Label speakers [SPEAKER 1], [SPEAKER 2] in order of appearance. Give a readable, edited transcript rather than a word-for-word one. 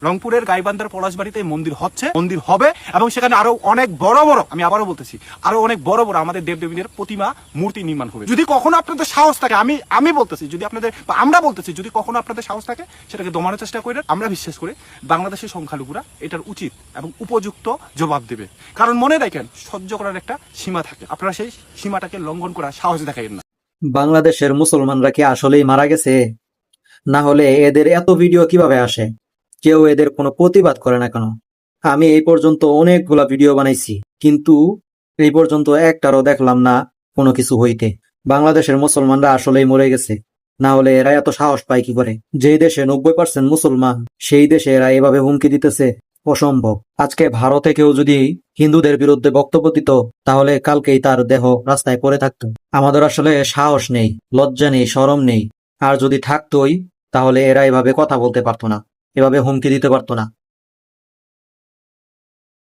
[SPEAKER 1] রংপুরের গাইবান্ধার পলাশবাড়িতে মন্দির হচ্ছে, মন্দির হবে, এবং সেখানে আরো অনেক বড় বড়, আমি আবারও বলতেছি, আরো অনেক বড় বড় আমাদের দেবদেবীদের প্রতিমা মূর্তি নির্মাণ হবে। যদি কখনো আপনাদের সাহস থাকে, আমি বলতেছি, যদি আপনাদের বা আমরা বলতেছি, যদি কখনো আপনাদের সাহস থাকে সেটাকে দমানোর চেষ্টা করেন। আমরা বিশ্বাস করি বাংলাদেশের সংখ্যালঘুরা এটার উচিত এবং উপযুক্ত জবাব দেবে। কারণ মনে রাখেন, সহ্য করার একটা সীমা থাকে, আপনারা সেই সীমাটাকে লঙ্ঘন করার সাহস দেখাবেন না।
[SPEAKER 2] বাংলাদেশের মুসলমানরা কি আসলেই মারা গেছে? না হলে এদের এত ভিডিও কিভাবে আসে? কেউ এদের কোনো প্রতিবাদ করে না কেন? আমি এই পর্যন্ত অনেকগুলা ভিডিও বানাইছি, কিন্তু এই পর্যন্ত একটারও দেখলাম না কোনো কিছু হইতে। বাংলাদেশের মুসলমানরা আসলেই মরে গেছে, না হলে এরা এত সাহস পায় কি করে? যেই দেশে 90% মুসলমান, সেই দেশে এরা এভাবে হুমকি দিতেছে, অসম্ভব। আজকে ভারতে কেউ যদি হিন্দুদের বিরুদ্ধে বক্তব্য দিত, তাহলে কালকেই তার দেহ রাস্তায় পড়ে থাকতো। আমাদের আসলে সাহস নেই, লজ্জা নেই, শরম নেই। আর যদি থাকতোই, তাহলে এরা এভাবে কথা বলতে পারতো না, এভাবে হুমকি দিতে পারতো না।